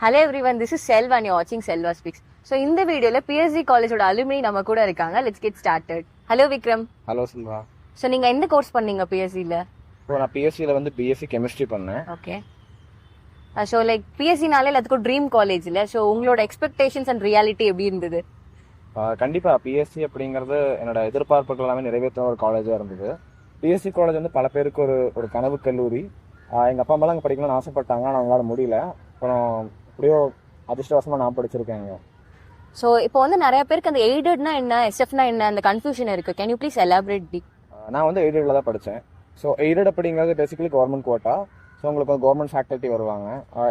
Hello everyone, this is Selva and you're watching Selva Speaks. So இந்த வீடியோல PSG காலேஜோட alumni நம்ம கூட இருக்காங்க. Let's get started. Hello Vikram. Hello Silva. So நீங்க எந்த கோர்ஸ் பண்ணீங்க PSG-ல? நான் பிஎஸ்சியில் வந்து பிஎஸ்சி கெமிஸ்ட்ரி பண்ணேன். ஓகே. ஸோ லைக் பிஎஸ்சினாலே எல்லாத்துக்கும் ட்ரீம் காலேஜ் இல்லை. ஸோ உங்களோட எக்ஸ்பெக்டேஷன்ஸ் அண்ட் ரியாலிட்டி எப்படி இருந்தது? கண்டிப்பாக பிஎஸ்சி அப்படிங்கிறது என்னோட எதிர்பார்ப்புகள் எல்லாமே நிறைவேற்ற ஒரு காலேஜாக இருந்தது. பிஎஸ்சி காலேஜ் வந்து பல பேருக்கு ஒரு கனவு கல்லூரி. எங்கள் அப்பா அம்மாலாம் அங்கே படிக்கணும்னு ஆசைப்பட்டாங்க, ஆனால் அவங்களால முடியல. அப்புறம் எப்படியோ அதிர்ஷ்டவசமாக நான் படிச்சிருக்கேங்க. ஸோ இப்போ வந்து நிறைய பேருக்கு அந்த எய்டட்னா என்ன, எஸ்எஃப்னா என்ன, அந்த கன்ஃபியூஷன் இருக்கு. கேன் யூ ப்ளீஸ் எலாபரேட் டி? நான் வந்து எய்டடில் தான் படித்தேன். ஸோ எய்டட் அப்படிங்கிறது பேசிக்கலி கவர்மெண்ட் கோட்டா. ஸோ உங்களுக்கு வந்து கவர்மெண்ட் ஃபேக்கல்ட்டி வருவாங்க.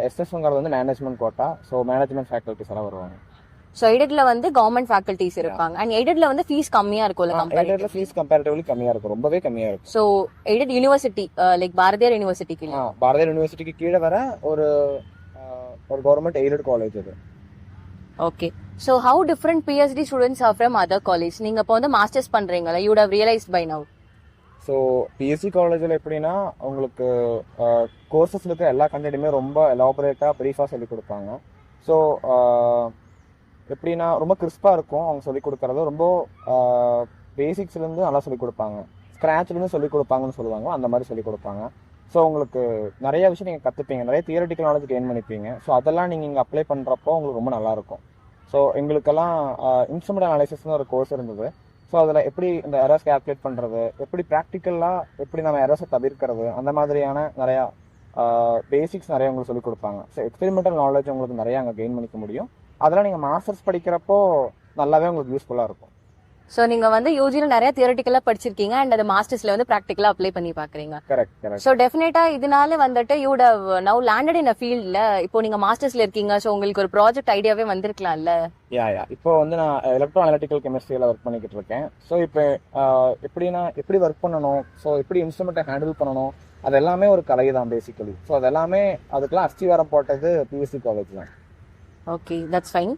எஸ்எஃப்ங்கிறது வந்து management quota. So management faculties எல்லாம் வருவாங்க. ஸோ எய்டட்ல வந்து கவர்மெண்ட் ஃபேக்கல்ட்டிஸ் இருப்பாங்க. அண்ட் எய்டட்ல வந்து ஃபீஸ் கம்மியா இருக்கும்ல? எய்டட்ல ஃபீஸ் கம்பேரிட்டிவ்லி கம்மியா இருக்கும், ரொம்பவே கம்மியா இருக்கும். So aided university like Bharathiar யூனிவர்சிட்டிக்கு பாரதியார் யூனிவர்சிட்டிக்கு கீழே வர ஒரு கவர்மெண்ட் எய்டட் காலேஜ் அது. Okay. So how different BST students are from other college? நீங்க இப்போ வந்து மாஸ்டர்ஸ் பண்றீங்களா? You would have realised by now. So BSc காலேஜில் எப்படின்னா உங்களுக்கு கோர்சஸில் இருக்க எல்லா கண்டென்ட்டுமே ரொம்ப எலாபரேட்டாக ப்ரீஃபாக சொல்லிக் கொடுப்பாங்க. ஸோ எப்படின்னா ரொம்ப கிறிஸ்பாக இருக்கும் அவங்க சொல்லிக் கொடுக்குறது. ரொம்ப பேசிக்ஸ்லேருந்து நல்லா சொல்லிக் கொடுப்பாங்க, ஸ்க்ராட்ச்லேருந்து சொல்லிக் கொடுப்பாங்கன்னு சொல்லுவாங்க, அந்த மாதிரி சொல்லிக் கொடுப்பாங்க. ஸோ உங்களுக்கு நிறைய விஷயம் நீங்கள் கற்றுப்பீங்க, நிறைய தியரட்டிக்கல் நாலேஜ் கெயின் பண்ணிப்பீங்க. ஸோ அதெல்லாம் நீங்கள் இங்கே அப்ளை பண்ணுறப்போ உங்களுக்கு ரொம்ப நல்லாயிருக்கும். ஸோ எங்களுக்கெல்லாம் இன்ஸ்ட்ருமெண்ட் அனாலிசிஸ்னு ஒரு கோர்ஸ் இருந்தது. ஸோ அதில் எப்படி இந்த எரர்ஸ் கால்குலேட் பண்ணுறது, எப்படி ப்ராக்டிக்கலாக எப்படி நம்ம எரர்ஸை தவிர்க்கிறது, அந்த மாதிரியான நிறையா பேசிக்ஸ் நிறைய உங்களுக்கு சொல்லிக் கொடுப்பாங்க. ஸோ எக்ஸ்பெரிமெண்டல் நாலேஜ் உங்களுக்கு நிறையா அங்கே கெயின் பண்ணிக்க முடியும். அதெல்லாம் நீங்கள் மாஸ்டர்ஸ் படிக்கிறப்போ நல்லாவே உங்களுக்கு யூஸ்ஃபுல்லாக இருக்கும். ஸோ நீங்கள் வந்து யூஜியில் நிறைய தியரட்டிக்கலாக படிச்சிருக்கீங்க அண்ட் அது மாஸ்டர்ஸில் வந்து ப்ராக்டிக்கலாக அப்ளை பண்ணி பார்க்குறீங்க. கரெக்ட். ஸோ டெஃபினட்டாக இதனால வந்துட்டு you have now landed in a ஃபீல்டில். இப்போ நீங்கள் மாஸ்டர்ஸில் இருக்கீங்க, ஸோ உங்களுக்கு ஒரு ப்ராஜெக்ட் ஐடியாவே வந்திருக்கலாம்ல? யா இப்போ வந்து நான் எலக்ட்ரோ அனலிட்டிக்கல் கெமிஸ்ட்ரியில் ஒர்க் பண்ணிக்கிட்டு இருக்கேன். ஸோ இப்போ எப்படின்னா எப்படி ஒர்க் பண்ணணும், ஸோ எப்படி இன்ஸ்ட்ருமெண்ட்டை ஹேண்டில் பண்ணணும், அது எல்லாமே ஒரு கலை தான் பேசிக்கலி. ஸோ அது எல்லாமே அதுக்கெல்லாம் அஸ்திவாரம் போட்டது பிஎஸ்சி காலேஜ் தான். Okay, that's fine.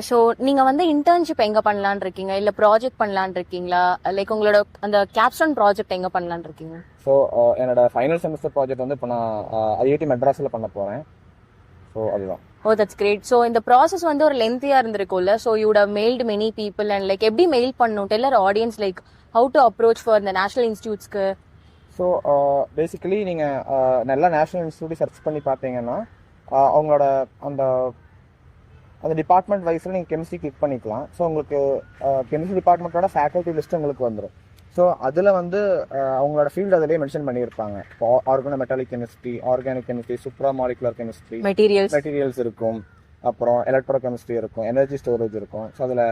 ஸோ நீங்கள் வந்து இன்டர்ன்ஷிப் எங்கே பண்ணலான் இருக்கீங்க, இல்லை ப்ராஜெக்ட் பண்ணலான் இருக்கீங்களா? லைக் உங்களோட அந்த கேப்ஸ்டோன் ப்ராஜெக்ட் எங்கே பண்ணலான் இருக்கீங்க? ஸோ என்னோட ஃபைனல் செமஸ்டர் ப்ராஜெக்ட் வந்து இப்போ நான் ஐஐடி மெட்ராஸில் பண்ண போகிறேன். ஸோ அதுதான். Oh, that's great. ஸோ இந்த ப்ராசஸ் வந்து ஒரு லென்த்தியாக இருந்திருக்கும்ல? So you would have mailed many people and like எப்படி மெயில் பண்ணணும்? Tell our audience like how to approach for இந்த நேஷனல் இன்ஸ்டியூட்ஸ்க்கு. ஸோ பேசிக்கலி நீங்கள் நல்லா நேஷனல் இன்ஸ்டியூட் சர்ச் பண்ணி பார்த்தீங்கன்னா அவங்களோட அந்த டிபார்ட்மெண்ட் வைஸில் நீங்கள் கெமிஸ்ட்ரி கிளிக் பண்ணிக்கலாம். ஸோ உங்களுக்கு கெமிஸ்ட்ரி டிபார்ட்மெண்ட்டோட ஃபேக்கல்ட்டி லிஸ்ட் உங்களுக்கு வந்துடும். ஸோ அதில் வந்து அவங்களோட ஃபீல்டு அதிலே மென்ஷன் பண்ணியிருப்பாங்க. இப்போ organometallic chemistry, organic chemistry, supramolecular chemistry, materials இருக்கும், அப்புறம் எலக்ட்ரோ கெமிஸ்ட்ரி இருக்கும், எனர்ஜி ஸ்டோரேஜ் இருக்கும். ஸோ அதில்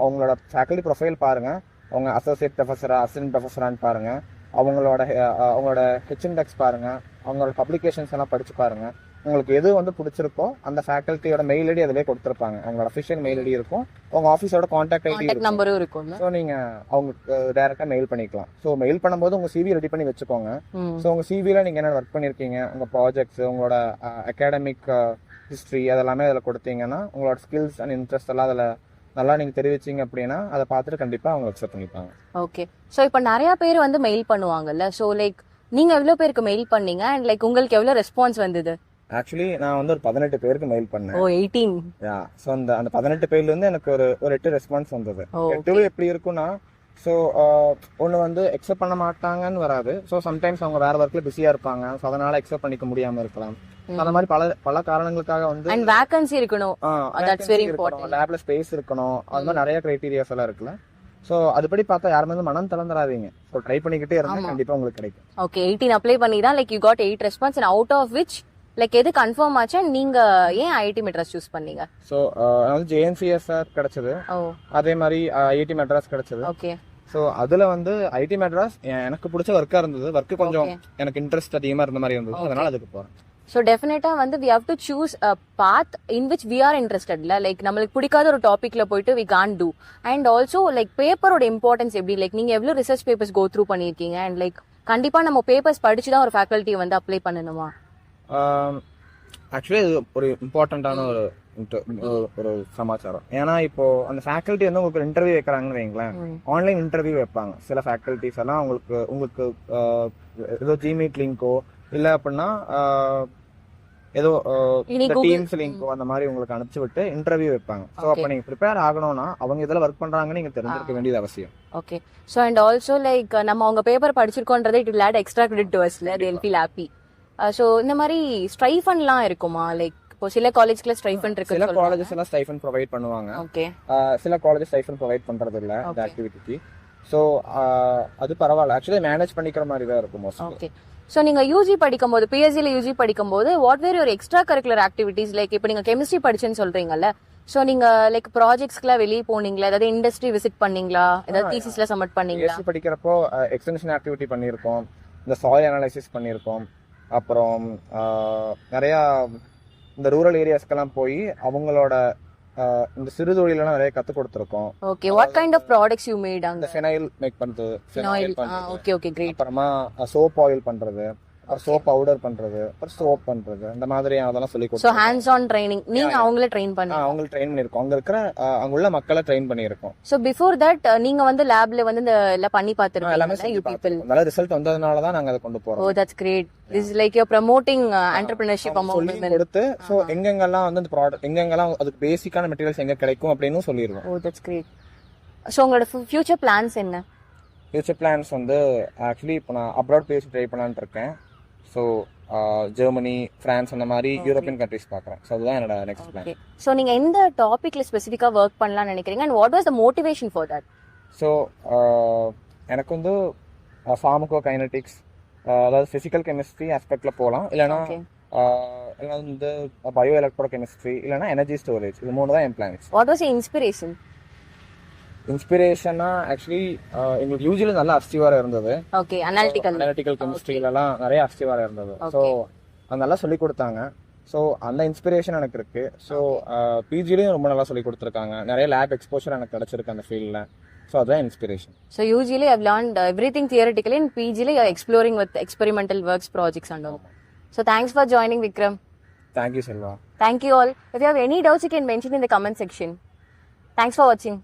அவங்களோட ஃபேக்கல்ட்டி ப்ரொஃபைல் பாருங்கள், அவங்க அசோசியேட் ப்ரொஃபஸரா அசிஸ்டன்ட் ப்ரொஃபஸரான்னு பாருங்கள், அவங்களோட ஹெச்இன்டெக்ஸ் பாருங்கள், அவங்களோட பப்ளிகேஷன்ஸ் எல்லாம் படித்து பாருங்கள். உங்களுக்கு எது வந்து பிடிச்சிருக்கோ அந்த ஃபேக்கல்ட்டியோட மெயில் ஐடி அதிலே கொடுத்துருப்பாங்க. அவங்களோட அஃபிஷியல் மெயில் ஐடி இருக்கும், உங்க ஆஃபீஸோட கான்டாக்ட் ஐடி நம்பரும் இருக்கும். ஸோ நீங்கள் அவங்களுக்கு டைரெக்டாக மெயில் பண்ணிக்கலாம். ஸோ மெயில் பண்ணும்போது உங்கள் சிவி ரெடி பண்ணி வச்சுக்கோங்க. ஸோ உங்கள் சிவியில் நீங்கள் என்ன ஒர்க் பண்ணியிருக்கீங்க, உங்கள் ப்ராஜெக்ட்ஸ், உங்களோட அகாடமிக் ஹிஸ்ட்ரி அதெல்லாமே அதில் கொடுத்தீங்கன்னா உங்களோட ஸ்கில்ஸ் அண்ட் இன்ட்ரெஸ்ட் எல்லாம் அதில் நல்லா நீங்கள் தெரிவிச்சிங்க அப்படின்னா அதை பார்த்துட்டு கண்டிப்பாக அவங்க அக்செப்ட் பண்ணிப்பாங்க. ஓகே. ஸோ இப்போ நிறைய பேர் வந்து மெயில் பண்ணுவாங்கல்ல, ஸோ லைக் நீங்கள் எவ்வளோ பேருக்கு மெயில் பண்ணீங்க அண்ட் லைக் உங்களுக்கு எவ்வளோ ரெஸ்பான்ஸ் வந்தது? ஆக்சுவலி நான் வந்து ஒரு 18 பேருக்கு மெயில் பண்ணேன். ஓ, 18. யா. ஸோ அந்த 18 பேர்லேருந்து எனக்கு ஒரு 8 ரெஸ்பான்ஸ் வந்தது. 8 எப்படி இருக்குன்னா, ஸோ ஒன்று வந்து அக்செப்ட் பண்ண மாட்டாங்கன்னு வராது. ஸோ சம்டைம்ஸ் அவங்க வேற ஒர்க்கில் பிஸியாக இருப்பாங்க, ஸோ அதனால அக்செப்ட் பண்ணிக்க முடியாமல் இருக்கலாம். அந்த மாதிரி பல காரணங்களுக்காக வந்து அண்ட் வேகன்சி இருக்கணும், தட்ஸ் வெரி இம்பார்ட்டன்ட், லேப்ல ஸ்பேஸ் இருக்கணும், அது மாதிரி நிறைய கிரைட்டீரியாஸ் எல்லாம் இருக்குல்ல. ஸோ அதுபடி பார்த்தா யாருமே வந்து மனம் திறந்துடாதீங்க. ஸோ ட்ரை பண்ணிக்கிட்டே இருந்தால் கண்டிப்பாக உங்களுக்கு கிடைக்கும். ஓகே, 18 அப்ளை பண்ணி தான் like you got 8 response and out of which like எது கன்ஃபார்ம் ஆச்சு? நீங்க ஏன் ஐஐடி மெட்ராஸ் சூஸ் பண்ணீங்க? ஸோ வந்து ஜேஎன்சிஎஸ்ஆர் கிடைச்சது, அதே மாதிரி ஐஐடி மெட்ராஸ் கிடைச்சது. ஓகே. ஸோ அதில் வந்து ஐடி மெட்ராஸ் எனக்கு பிடிச்ச ஒர்க்காக இருந்தது, ஒர்க்கு கொஞ்சம் எனக்கு இன்ட்ரெஸ்ட் அதிகமாக இருந்த மாதிரி இருந்தது, அதனால அதுக்கு போகிறேன். ஸோ டெஃபினட்டாக வந்து we have to choose a path in which we are இன்ட்ரெஸ்டட்ல. லைக் நம்மளுக்கு பிடிக்காத ஒரு டாப்பிக்ல போயிட்டு we can do. And also like பேப்பரோட இம்பார்ட்டன்ஸ் எப்படி, லைக் நீங்க எவ்வளோ ரிசர்ச் பேப்பர்ஸ் கோ த்ரூ பண்ணியிருக்கீங்க அண்ட் லைக் கண்டிப்பாக நம்ம பேப்பர்ஸ் படிச்சு தான் ஒரு ஃபேக்கல்ட்டியை வந்து அப்ளை பண்ணணுமா? ஆக்சுவலி இது ஒரு இம்பார்ட்டண்ட்டான ஒரு சமாச்சாரம். ஏன்னா இப்போ அந்த ஃபேக்கல்ட்டி வந்து உங்களுக்கு இன்டர்வியூ வைக்கிறாங்கன்னு வைங்களேன், ஆன்லைன் இன்டர்வியூ வைப்பாங்க சில ஃபேக்கல்ட்டிஸ் எல்லாம். உங்களுக்கு ஏதோ ஜிமீட் லிங்கோ இல்லை அப்படின்னா ஏதோ இனி இந்த Google- டீம்ஸ் லிங்க் அந்த மாதிரி உங்களுக்கு அனுப்பிச்சு விட்டு இன்டர்வியூ வைப்பாங்க. ஸோ அப்போ நீங்க ப்ரிப்பேர் ஆகணும்னா அவங்க இதில் ஒர்க் பண்றாங்கன்னு நீங்க தெரிஞ்சிருக்க வேண்டியது அவசியம். Okay. So and also like நம்ம அவங்க பேப்பர் படிச்சிருக்கோன்றதை it will add extra credit to அஸ்ல they will feel happy. So இந்த மாதிரி ஸ்ட்ரைஃபன்லாம் இருக்குமா? லைக் இப்போ சில காலேஜ்ல ஸ்ட்ரைஃபன் இருக்கு. சில காலேஜஸ் எல்லாம் ஸ்டைஃபன் ப்ரொவைட் பண்ணுவாங்க. ஓகே. சில காலேஜஸ் ஸ்டைஃபன் ப்ரொவைட் பண்றது இல்ல இந்த ஆக்டிவிட்டிக்கு. ஸோ அது பரவாயில்ல, ஆக்சுவலி மேனேஜ் பண்ணிக்கிற மாதிரி தான் இருக்கும் மோஸ்ட்லி. ஓகே. ஸோ நீங்க யூஜி படிக்கும்போது பிஎஸ்சியில் யூஜி படிக்கும்போது what were your extra curricular activities? Like இப்போ நீங்க கெமிஸ்ட்ரி படிச்சேன்னு சொல்றீங்கல்ல, ஸோ நீங்க லைக் ப்ராஜெக்ட்ஸ்க்குலாம் வெளியே போனீங்களா? ஏதாவது இண்டஸ்ட்ரி விசிட் பண்ணீங்களா? ஏதாவது தீசிஸ்ல சப்மிட் பண்ணீங்களா? பிஎஸ்சி படிக்கிறப்போ எக்ஸ்டென்ஷன் ஆக்டிவிட்டி பண்ணியிருக்கோம், இந்த சாயில் அனாலிசிஸ் பண்ணியிருக்கோம், அப்புறம் நிறையா இந்த ரூரல் ஏரியாஸ்க்கெல்லாம் போய் அவங்களோட இந்த சிறு தொழிலெல்லாம் நிறைய கற்றுக் கொடுத்துருக்கோம். Okay. What kind of products you made அங்க? இந்த ஃபெனைல் மேக் பண்றது, Phenol. Okay okay great. அப்புறமா சோப் ஆயில் பண்றது, அப்புறம் சோப் பவுடர் பண்றது, அப்புறம் சோப் பண்றது, இந்த மாதிரி அதெல்லாம் சொல்லி ஸோ கொடுத்தோம். ஹேண்ட்ஸ் ஆன் ட்ரைனிங் நீங்க அவங்கள ட்ரெயின் பண்ணி. அவங்களுக்கு ட்ரெயின் பண்ணியிருக்கோம், அங்க இருக்கிற அங்க உள்ள மக்களை ட்ரெயின் பண்ணியிருக்கோம். ஸோ பிஃபோர் தட் நீங்க வந்து லேப்ல வந்து இந்த எல்லாம் பண்ணி எல்லாமே பார்த்துருக்கீங்க யூ பீப்பிள். நல்ல ரிசல்ட் வந்ததுனால தான் நாங்க அதை கொண்டு ஓ போறோம். That's great. This is like you promoting entrepreneurship among சொல்லி விமன். கொடுத்து ஸோ எங்கெங்கெல்லாம் வந்து இந்த ப்ராடக்ட் எங்கெங்கெல்லாம் அதுக்கு பேசிக்கான மெட்டீரியல்ஸ் எங்க கிடைக்கும் அப்படின்னு சொல்லிடுவோம். Oh that's great. ஸோ உங்களோட ஃபியூச்சர் பிளான்ஸ் என்ன? ஃபியூச்சர் பிளான்ஸ் வந்து ஆக்சுவலி இப்போ நான் அப்ராட் பேசி ட்ரை பண்ணலான்னு இருக்கேன். ஸோ ஜெர்மனி, பிரான்ஸ் அந்த மாதிரி யூரோப்பியன் கண்ட்ரிஸ் பார்க்குறேன். ஸோ அதுதான் என்னோட நெக்ஸ்ட் பிளான். ஓகே. ஸோ நீங்க எந்த டாபிக்ல ஸ்பெசிஃபிக்கா ஒர்க் பண்ணலாம்னு நினைக்கிறீங்க and what was the motivation for that? So எனக்கு வந்து ஃபார்மகோ கைனடிக்ஸ், அதாவது ஃபிசிக்கல் கெமிஸ்ட்ரி ஆஸ்பெக்ட்ல போகலாம், இல்லைன்னா இல்லைன்னா வந்து பயோ எலக்ட்ரோ கெமிஸ்ட்ரி, இல்லைன்னா எனர்ஜி ஸ்டோரேஜ். இது மூணு தான் என் plans. What was your inspiration? இன்ஸ்பிரேஷனா ஆக்சுவலி எங்களுக்கு யூஜியில் நல்லா அஸ்டிவாரம் இருந்தது. ஓகே. அனாலிட்டிக்கல் கெமிஸ்ட்ரியிலலாம் நிறைய அஸ்டிவாரம் இருந்தது. ஸோ அது நல்லா சொல்லி கொடுத்தாங்க. ஸோ அந்த இன்ஸ்பிரேஷன் எனக்கு இருக்கு. ஸோ பிஜிலையும் ரொம்ப நல்லா சொல்லி கொடுத்துருக்காங்க, நிறைய லேப் எக்ஸ்போஷர் எனக்கு கிடைச்சிருக்கு அந்த ஃபீல்டில். ஸோ அதுதான் இன்ஸ்பிரேஷன். ஸோ யூஜிலி I've learned everything theoretically and பிஜிலி exploring with experimental works projects and all. So thanks for joining Vikram. Thank you Selva. Thank you all. If you have any doubts, you can mention in the comment section. Thanks for watching.